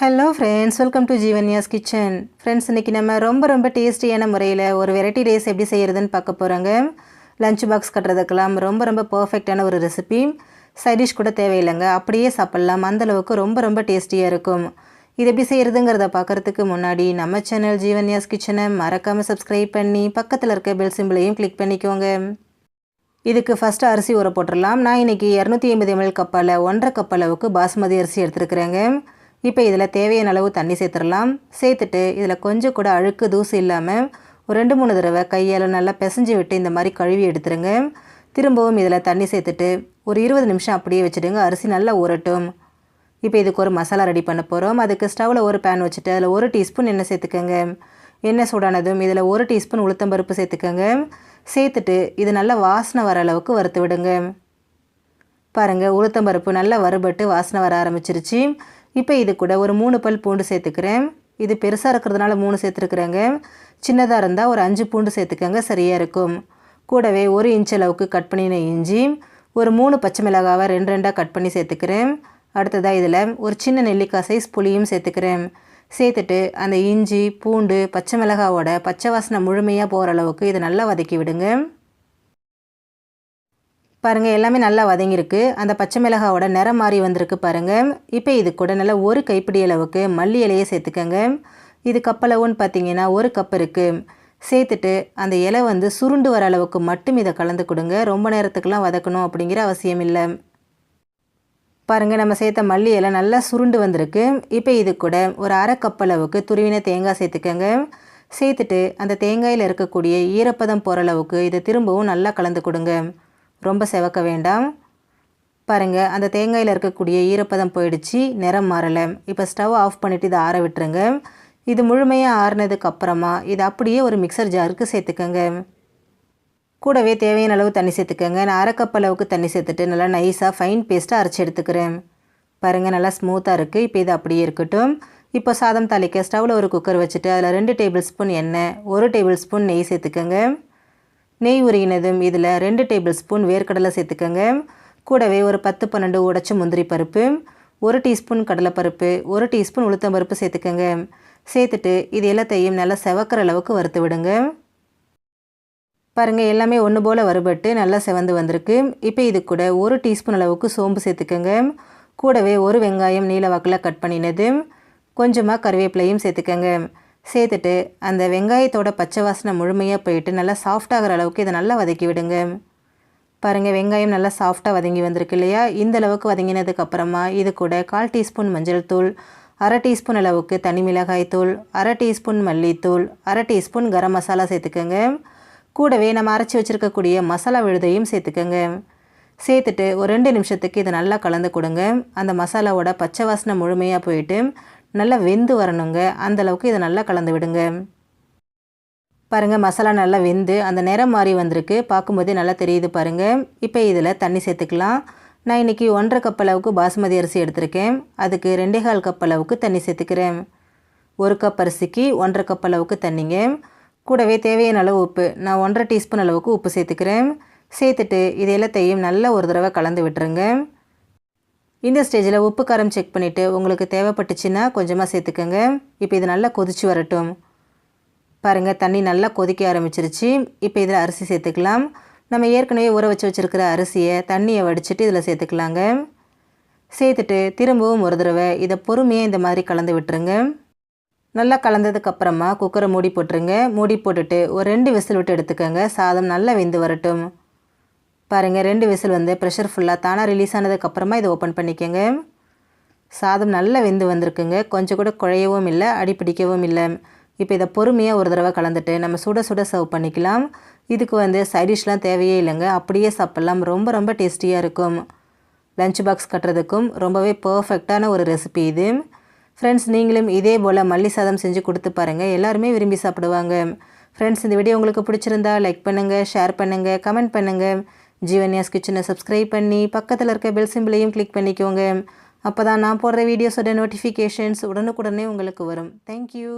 Hello friends, welcome to Jeevanya's kitchen. Friends, இன்றைக்கி நம்ம ரொம்ப டேஸ்டியான முறையில் ஒரு வெரைட்டி ரைஸ் எப்படி செய்கிறதுன்னு பார்க்க போகிறோங்க. லஞ்ச் பாக்ஸ் கட்டுறதுக்கெல்லாம் ரொம்ப பர்ஃபெக்டான ஒரு ரெசிபி. சைடிஷ் கூட தேவையில்லைங்க, அப்படியே சாப்பிட்லாம். அந்தளவுக்கு ரொம்ப டேஸ்டியாக இருக்கும். இது எப்படி செய்கிறதுங்கிறத பார்க்குறதுக்கு முன்னாடி நம்ம சேனல் ஜீவன்யாஸ் கிச்சனை மறக்காமல் சப்ஸ்கிரைப் பண்ணி பக்கத்தில் இருக்க பெல் சிம்பிளையும் கிளிக் பண்ணிக்கோங்க. இதுக்கு ஃபஸ்ட்டு அரிசி ஊற போட்டுடலாம். நான் இன்றைக்கி 250 ml கப்பால் 1.5 கப் அளவுக்கு பாஸ்மதி அரிசி எடுத்துருக்குறேங்க. இப்போ இதில் தேவையான அளவு தண்ணி சேர்த்துடலாம். சேர்த்துட்டு இதில் கொஞ்சம் கூட அழுக்கு தூசு இல்லாமல் ஒரு 2-3 தடவை கையால் நல்லா பிசைஞ்சு விட்டு இந்த மாதிரி கழுவி எடுத்துருங்க. திரும்பவும் இதில் தண்ணி சேர்த்துட்டு ஒரு 20 நிமிஷம் அப்படியே வச்சுடுங்க. அரிசி நல்லா ஊறட்டும். இப்போ இதுக்கு ஒரு மசாலா ரெடி பண்ண போகிறோம். அதுக்கு ஸ்டவ்வில் ஒரு பேன் வச்சுட்டு அதில் 1 டீஸ்பூன் எண்ணெய் சேர்த்துக்கோங்க. எண்ணெய் சூடானதும் இதில் 1 டீஸ்பூன் உளுத்தம்பருப்பு சேர்த்துக்கோங்க. சேர்த்துட்டு இது நல்லா வாசனை வர அளவுக்கு வறுத்து விடுங்க. பாருங்கள், உளுத்தம்பருப்பு நல்லா வறுபட்டு வாசனை வர ஆரம்பிச்சிருச்சு. இப்போ இது கூட ஒரு 3 பல் பூண்டு சேர்த்துக்கிறேன். இது பெருசாக இருக்கிறதுனால 3 சேர்த்துருக்குறேங்க. சின்னதாக இருந்தால் ஒரு 5 பூண்டு சேர்த்துக்கங்க, சரியாக இருக்கும். கூடவே 1 இன்ச் அளவுக்கு கட் பண்ணின இஞ்சி, ஒரு 3 பச்சை மிளகாவை 2 கட் பண்ணி சேர்த்துக்கிறேன். அடுத்ததாக இதில் ஒரு சின்ன நெல்லிக்காய் சைஸ் புளியும் சேர்த்துக்கிறேன். சேர்த்துட்டு அந்த இஞ்சி பூண்டு பச்சை மிளகாவோட பச்சை வாசனை முழுமையாக போகிற அளவுக்கு இதை நல்லா வதக்கி விடுங்க. பாருங்கள், எல்லாமே நல்லா வதங்கியிருக்கு. அந்த பச்சை மிளகாவோட நிறம் மாறி வந்திருக்கு பாருங்கள். இப்போ இது கூட நல்லா 1 கைப்பிடி அளவுக்கு மல்லி இலையை சேர்த்துக்கங்க. இது கப்பளவுன்னு பார்த்தீங்கன்னா 1 கப் இருக்குது. சேர்த்துட்டு அந்த இலை சுருண்டு வர அளவுக்கு மட்டும் இதை கலந்து கொடுங்க. ரொம்ப நேரத்துக்கெலாம் வதக்கணும் அப்படிங்கிற அவசியம் இல்லை. பாருங்கள், நம்ம சேர்த்த மல்லி இலை நல்லா சுருண்டு வந்திருக்கு. இப்போ இது கூட ஒரு 1/2 கப் அளவுக்கு துருவின தேங்காய் சேர்த்துக்கங்க. சேர்த்துட்டு அந்த தேங்காயில் இருக்கக்கூடிய ஈரப்பதம் போகிற அளவுக்கு இதை திரும்பவும் நல்லா கலந்து கொடுங்க. ரொம்ப செவக்க வேண்டாம். பாருங்கள், அந்த தேங்காயில் இருக்கக்கூடிய ஈரப்பதம் போயிடுச்சு, நிறம் மாறலை. இப்போ ஸ்டவ் ஆஃப் பண்ணிவிட்டு இதை ஆற விட்டுருங்க. இது முழுமையாக ஆறுனதுக்கு அப்புறமா இதை அப்படியே ஒரு மிக்சர் ஜாருக்கு சேர்த்துக்கங்க. கூடவே தேவையான அளவு தண்ணி சேர்த்துக்கங்க. நான் 1/2 கப் அளவுக்கு தண்ணி சேர்த்துட்டு நல்லா நைஸாக ஃபைன் பேஸ்ட்டாக அரைச்சி எடுத்துக்கிறேன். பாருங்கள், நல்லா ஸ்மூத்தாக இருக்குது. இப்போ இது அப்படியே இருக்கட்டும். இப்போ சாதம் தாளிக்க ஸ்டவ்வில் ஒரு குக்கர் வச்சுட்டு அதில் 2 டேபிள் ஸ்பூன் எண்ணெய், 1 டேபிள் ஸ்பூன் நெய் சேர்த்துக்கங்க. நெய் உருகினதும் இதில் 2 டேபிள் ஸ்பூன் வேர்க்கடலை சேர்த்துக்கங்க. கூடவே ஒரு 10-12 உடைச்ச முந்திரி பருப்பு, 1 டீஸ்பூன் கடலைப்பருப்பு, 1 டீஸ்பூன் உளுத்தம்பருப்பு சேர்த்துக்கங்க. சேர்த்துட்டு இது எல்லாத்தையும் நல்லா செவக்கிற அளவுக்கு வறுத்து விடுங்க. பாருங்கள், எல்லாமே ஒன்று போல் வறுபட்டு நல்லா செவந்து வந்திருக்கு. இப்போ இது கூட 1 டீஸ்பூன் அளவுக்கு சோம்பு சேர்த்துக்கங்க. கூடவே 1 வெங்காயம் நீல வாக்கில் கட் பண்ணினது, கொஞ்சமாக கருவேப்பிலையும் சேர்த்துக்கங்க. சேர்த்துட்டு அந்த வெங்காயத்தோட பச்சை வாசனை முழுமையாக போயிட்டு நல்லா சாஃப்டாகிற அளவுக்கு இதை நல்லா வதக்கி விடுங்க. பாருங்கள், வெங்காயம் நல்லா சாஃப்டாக வதங்கி வந்திருக்கு இல்லையா? இந்த அளவுக்கு வதங்கினதுக்கப்புறமா இது கூட 1/4 டீஸ்பூன் மஞ்சள் தூள், 1/2 டீஸ்பூன் அளவுக்கு தனி மிளகாய் தூள், 1/2 டீஸ்பூன் மல்லித்தூள், 1/2 டீஸ்பூன் கரம் மசாலா சேர்த்துக்கங்க. கூடவே நம்ம அரைச்சி வச்சுருக்கக்கூடிய மசாலா விழுதையும் சேர்த்துக்கங்க. சேர்த்துட்டு ஒரு 2 நிமிஷத்துக்கு இதை நல்லா கலந்து கொடுங்க. அந்த மசாலாவோட பச்சை வாசனை முழுமையாக போயிட்டு நல்லா வெந்து வரணுங்க. அந்தளவுக்கு இதை நல்லா கலந்து விடுங்க. பாருங்கள், மசாலா நல்லா வெந்து அந்த நிறம் மாறி வந்திருக்கு. பார்க்கும்போதே நல்லா தெரியுது பாருங்கள். இப்போ இதில் தண்ணி சேர்த்துக்கலாம். நான் இன்றைக்கி 1.5 கப் அளவுக்கு பாசுமதி அரிசி எடுத்திருக்கேன். அதுக்கு 2.25 கப் அளவுக்கு தண்ணி சேர்த்துக்கிறேன். 1 கப் அரிசிக்கு 1.5 கப் அளவுக்கு தண்ணிங்க. கூடவே தேவையான அளவு உப்பு, நான் 1.5 டீஸ்பூன் அளவுக்கு உப்பு சேர்த்துக்கிறேன். சேர்த்துட்டு இது எல்லாத்தையும் நல்லா ஒரு தடவை கலந்து விட்டுருங்க. இந்த ஸ்டேஜில் உப்பு காரம் செக் பண்ணிவிட்டு உங்களுக்கு தேவைப்பட்டுச்சுன்னா கொஞ்சமாக சேர்த்துக்கோங்க. இப்போ இது நல்லா கொதிச்சு வரட்டும். பாருங்கள், தண்ணி நல்லா கொதிக்க ஆரம்பிச்சிருச்சு. இப்போ இதில் அரிசி சேர்த்துக்கலாம். நம்ம ஏற்கனவே ஊற வச்சுருக்கிற அரிசியை தண்ணியை வடிச்சிட்டு இதில் சேர்த்துக்கலாங்க. சேர்த்துட்டு திரும்பவும் ஒரு தடவை இதை பொறுமையாக இந்த மாதிரி கலந்து விட்டுருங்க. நல்லா கலந்ததுக்கப்புறமா குக்கரை மூடி போட்டுருங்க. மூடி போட்டுட்டு ஒரு 2 விசில் விட்டு எடுத்துக்கோங்க. சாதம் நல்லா வெந்து வரட்டும். பாருங்கள், 2 விசில் ப்ரெஷர் ஃபுல்லாக தானாக ரிலீஸ் ஆனதுக்கப்புறமா இதை ஓப்பன் பண்ணிக்கோங்க. சாதம் நல்லா வெந்து வந்திருக்குங்க. கொஞ்சம் கூட குழையவும் இல்லை, அடிப்பிடிக்கவும் இல்லை. இப்போ இதை பொறுமையாக ஒரு தடவை கலந்துட்டு நம்ம சுட சர்வ் பண்ணிக்கலாம். இதுக்கு சைடிஷ்லாம் தேவையே இல்லைங்க, அப்படியே சாப்பிட்லாம். ரொம்ப டேஸ்டியாக இருக்கும். லஞ்ச் பாக்ஸ் கட்டுறதுக்கும் ரொம்பவே பர்ஃபெக்டான ஒரு ரெசிபி இது. ஃப்ரெண்ட்ஸ், நீங்களும் இதே போல் மல்லி சாதம் செஞ்சு கொடுத்து பாருங்கள். எல்லாருமே விரும்பி சாப்பிடுவாங்க. ஃப்ரெண்ட்ஸ், இந்த வீடியோ உங்களுக்கு பிடிச்சிருந்தா லைக் பண்ணுங்கள், ஷேர் பண்ணுங்கள், கமெண்ட் பண்ணுங்கள். ஜீவன்யாஸ் கிச்சனை சப்ஸ்கிரைப் பண்ணி பக்கத்தில் இருக்க பெல் சிம்பிளையும் கிளிக் பண்ணிக்கோங்க. அப்போ தான் நான் போடுற வீடியோஸோட நோட்டிஃபிகேஷன்ஸ் உடனுக்குடனே உங்களுக்கு வரும். தேங்க்யூ.